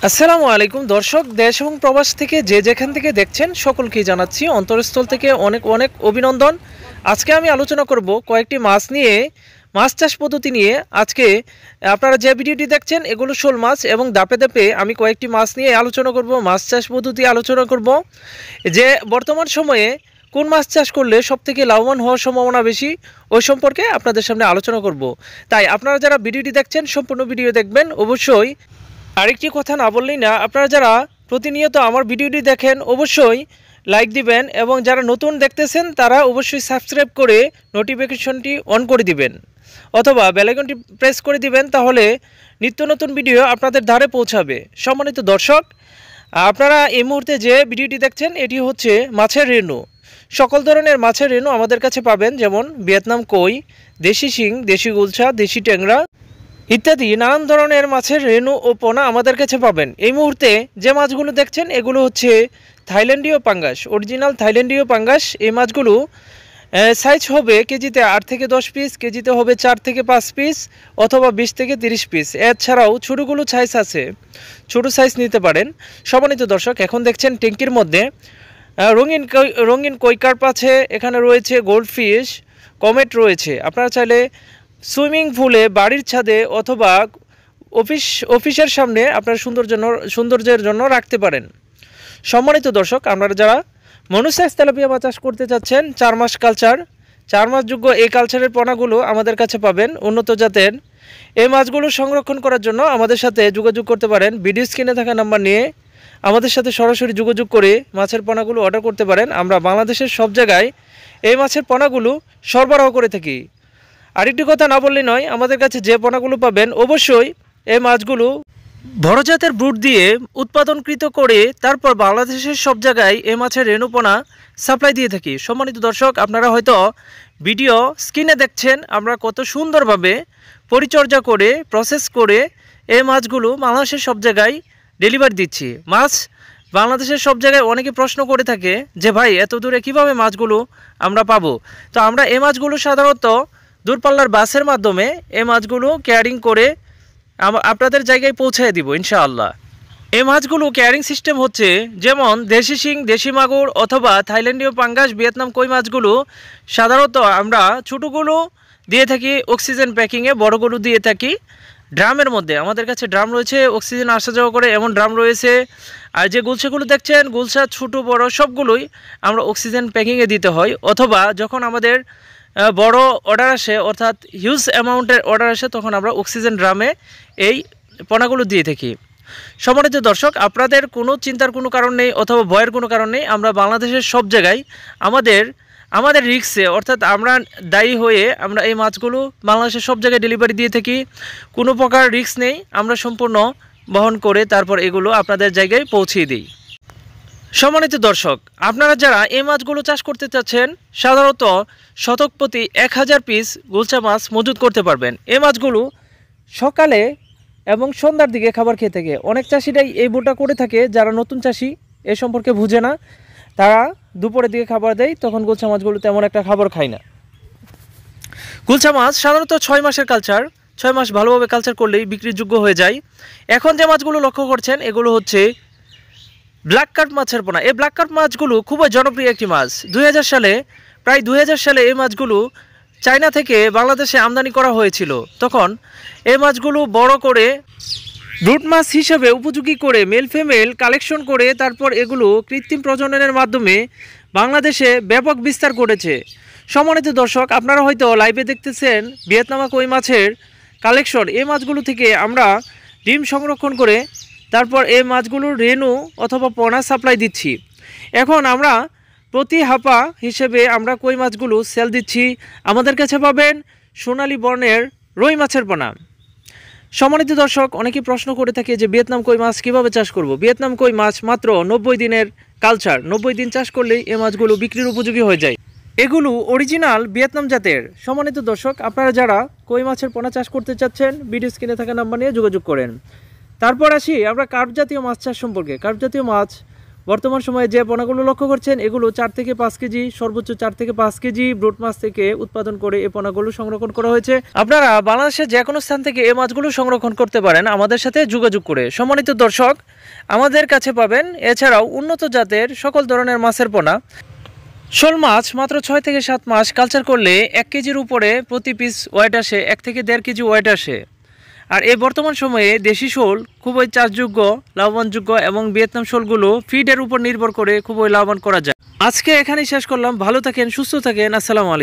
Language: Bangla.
আসসালামু আলাইকুম দর্শক, দেশ এবং প্রবাস থেকে যে যেখান থেকে দেখছেন সকলকেই জানাচ্ছি অন্তরস্থল থেকে অনেক অনেক অভিনন্দন। আজকে আমি আলোচনা করব কয়েকটি মাছ নিয়ে, মাছ চাষ পদ্ধতি নিয়ে। আজকে আপনারা যে ভিডিওটি দেখছেন এগুলো শোল মাছ, এবং ধাপে ধাপে আমি কয়েকটি মাছ নিয়ে আলোচনা করব, মাছ চাষ পদ্ধতি আলোচনা করব, যে বর্তমান সময়ে কোন মাছ চাষ করলে সবথেকে লাভবান হওয়ার সম্ভাবনা বেশি ওই সম্পর্কে আপনাদের সামনে আলোচনা করব। তাই আপনারা যারা ভিডিওটি দেখছেন সম্পূর্ণ ভিডিও দেখবেন অবশ্যই। আরেকটি কথা না বললেই না, আপনারা যারা প্রতিনিয়ত আমার ভিডিওটি দেখেন অবশ্যই লাইক দিবেন, এবং যারা নতুন দেখতেছেন তারা অবশ্যই সাবস্ক্রাইব করে নোটিফিকেশনটি অন করে দিবেন, অথবা বেল আইকনটি প্রেস করে দিবেন, তাহলে নিত্য নতুন ভিডিও আপনাদের ধারে পৌঁছাবে। সম্মানিত দর্শক, আপনারা এই মুহূর্তে যে ভিডিওটি দেখছেন এটি হচ্ছে মাছের রেণু। সকল ধরনের মাছের রেণু আমাদের কাছে পাবেন, যেমন ভিয়েতনাম কই, দেশি শিং, দেশি গুলশা, দেশি ট্যাংরা ইত্যাদি নানান ধরনের মাছের রেণু ও পোনা আমাদের কাছে পাবেন। এই মুহূর্তে যে মাছগুলো দেখছেন এগুলো হচ্ছে থাইল্যান্ডীয় পাঙ্গাস, অরিজিনাল থাইল্যান্ডীয় পাঙ্গাস। এই মাছগুলো সাইজ হবে কেজিতে 8 থেকে 10 পিস, কেজিতে হবে 4 থেকে 5 পিস, অথবা 20 থেকে 30 পিস। এছাড়াও ছোটোগুলো সাইজ আছে, ছোটো সাইজ নিতে পারেন। সম্মানিত দর্শক, এখন দেখছেন ট্যাঙ্কির মধ্যে রঙিন কই কার্প আছে, এখানে রয়েছে গোল্ডফিশ, কমেট রয়েছে। আপনারা চাইলে সুইমিং পুলে, বাড়ির ছাদে, অথবা অফিসের সামনে আপনার সৌন্দর্যের জন্য রাখতে পারেন। সম্মানিত দর্শক, আপনারা যারা মনুসাইজ তেলাপিয়া মাছ চাষ করতে চাচ্ছেন, 4 মাস কালচার, 4 মাস যোগ্য এই কালচারের পোনাগুলো আমাদের কাছে পাবেন উন্নত জাতের। এই মাছগুলো সংরক্ষণ করার জন্য আমাদের সাথে যোগাযোগ করতে পারেন। ভিডিও স্ক্রিনে থাকা নাম্বার নিয়ে আমাদের সাথে সরাসরি যোগাযোগ করে মাছের পোনাগুলো অর্ডার করতে পারেন। আমরা বাংলাদেশের সব জায়গায় এই মাছের পোনাগুলো সরবরাহ করে থাকি। আরেকটি কথা না বললে নয়, আমাদের কাছে যে পোনাগুলো পাবেন অবশ্যই এই মাছগুলো বড় জাতের ব্রুড দিয়ে উৎপাদনকৃত করে তারপর বাংলাদেশের সব জায়গায় এই মাছের রেণুপোনা সাপ্লাই দিয়ে থাকি। সম্মানিত দর্শক, আপনারা হয়তো ভিডিও স্ক্রিনে দেখছেন আমরা কত সুন্দরভাবে পরিচর্যা করে প্রসেস করে এই মাছগুলো বাংলাদেশের সব জায়গায় ডেলিভারি দিচ্ছি। মাছ বাংলাদেশের সব জায়গায় অনেকে প্রশ্ন করে থাকে যে ভাই এত দূরে কিভাবে মাছগুলো আমরা পাবো। তো আমরা এই মাছগুলো সাধারণত দূরপাল্লার বাসের মাধ্যমে এই মাছগুলো ক্যারিং করে আপনাদের জায়গায় পৌঁছে দিব ইনশাআল্লাহ। এই মাছগুলো ক্যারিং সিস্টেম হচ্ছে, যেমন দেশি শিং, দেশি মাগুর, অথবা থাইল্যান্ডীয় পাঙ্গাস, ভিয়েতনাম কই মাছগুলো সাধারণত আমরা ছোটোগুলো দিয়ে থাকি অক্সিজেন প্যাকিংয়ে, বড়গুলো দিয়ে থাকি ড্রামের মধ্যে। আমাদের কাছে ড্রাম রয়েছে, অক্সিজেন আসা যাওয়া করে এমন ড্রাম রয়েছে। আর যে গুলশাগুলো দেখছেন, গুলশা ছোটো বড় সবগুলোই আমরা অক্সিজেন প্যাকিংয়ে দিতে হয়, অথবা যখন আমাদের বড় অর্ডার আসে, অর্থাৎ হিউজ অ্যামাউন্টের অর্ডার আসে, তখন আমরা অক্সিজেন ড্রামে এই পোনাগুলো দিয়ে থাকি। সম্মানিত দর্শক, আপনাদের কোনো চিন্তার কোনো কারণ নেই, অথবা ভয়ের কোনো কারণ নেই। আমরা বাংলাদেশের সব জায়গায় আমাদের রিস্কে, অর্থাৎ আমরা দায়ী হয়ে আমরা এই মাছগুলো বাংলাদেশের সব জায়গায় ডেলিভারি দিয়ে থাকি। কোনো প্রকার রিস্ক নেই, আমরা সম্পূর্ণ বহন করে তারপর এগুলো আপনাদের জায়গায় পৌঁছিয়ে দিই। সম্মানিত দর্শক, আপনারা যারা এই মাছগুলো চাষ করতে চাচ্ছেন, সাধারণত শতক প্রতি 1000 পিস গুলশা মাছ মজুত করতে পারবেন। এই মাছগুলো সকালে এবং সন্ধ্যার দিকে খাবার খেয়ে থাকে। অনেক চাষিরাই এই ভুলটা করে থাকে, যারা নতুন চাষি এ সম্পর্কে বুঝে না, তারা দুপুরের দিকে খাবার দেয়, তখন গুলশা মাছগুলো তেমন একটা খাবার খায় না। গুলশা মাছ সাধারণত 6 মাসের কালচার, 6 মাস ভালোভাবে কালচার করলেই বিক্রির যোগ্য হয়ে যায়। এখন যে মাছগুলো লক্ষ্য করছেন এগুলো হচ্ছে ব্ল্যাক কার্প মাছের পোনা। এই ব্ল্যাক কার্প মাছগুলো খুবই জনপ্রিয় একটি মাছ। প্রায় 2000 সালে এই মাছগুলো চায়না থেকে বাংলাদেশে আমদানি করা হয়েছিল। তখন এই মাছগুলো বড় করে ব্রুড মাছ হিসেবে উপযোগী করে মেল ফিমেল কালেকশন করে তারপর এগুলো কৃত্রিম প্রজননের মাধ্যমে বাংলাদেশে ব্যাপক বিস্তার করেছে। সম্মানিত দর্শক, আপনারা হয়তো লাইভে দেখতেছেন ভিয়েতনামা কই মাছের কালেকশন। এই মাছগুলো থেকে আমরা ডিম সংরক্ষণ করে তারপর এই মাছগুলোর রেণু অথবা পোনা সাপ্লাই দিচ্ছি। এখন আমরা প্রতি হাপা হিসেবে আমরা কই মাছগুলো সেল দিচ্ছি। আমাদের কাছে পাবেন সোনালী বর্ণের রুই মাছের পোনা। সম্মানিত দর্শক, অনেকেই প্রশ্ন করে থাকে যে ভিয়েতনাম কই মাছ কীভাবে চাষ করব। ভিয়েতনাম কই মাছ মাত্র 90 দিনের কালচার, 90 দিন চাষ করলেই এই মাছগুলো বিক্রির উপযোগী হয়ে যায়। এগুলো অরিজিনাল ভিয়েতনাম জাতের। সম্মানিত দর্শক, আপনারা যারা কই মাছের পোনা চাষ করতে চাচ্ছেন ভিডিও স্ক্রিনে থাকা নাম্বার নিয়ে যোগাযোগ করেন। তারপর আসি আমরা কার্প জাতীয় মাছ চাষ সম্পর্কে। কার্প জাতীয় মাছ বর্তমান সময়ে যে পোনাগুলো লক্ষ্য করছেন এগুলো 4 থেকে 5 কেজি, সর্বোচ্চ 4 থেকে 5 কেজি ব্রুট মাছ থেকে উৎপাদন করে এই পোনাগুলো সংরক্ষণ করা হয়েছে। আপনারা বাংলাদেশের যে কোনো স্থান থেকে এই মাছগুলো সংরক্ষণ করতে পারেন আমাদের সাথে যোগাযোগ করে। সম্মানিত দর্শক, আমাদের কাছে পাবেন এছাড়াও উন্নত জাতের সকল ধরনের মাছের পোনা। শোল মাছ মাত্র 6 থেকে 7 মাস কালচার করলে 1 কেজির উপরে প্রতি পিস ওয়েট আসে, 1 থেকে 1.5 কেজি ওয়েট আসে। আর এই বর্তমান সময়ে দেশি শোল খুবই চাষযোগ্য, লাভবানযোগ্য এবং ভিয়েতনাম শোলগুলো ফিডের উপর নির্ভর করে খুবই লাভবান করা যায়। আজকে এখানেই শেষ করলাম। ভালো থাকেন, সুস্থ থাকেন। আসসালামু আলাইকুম।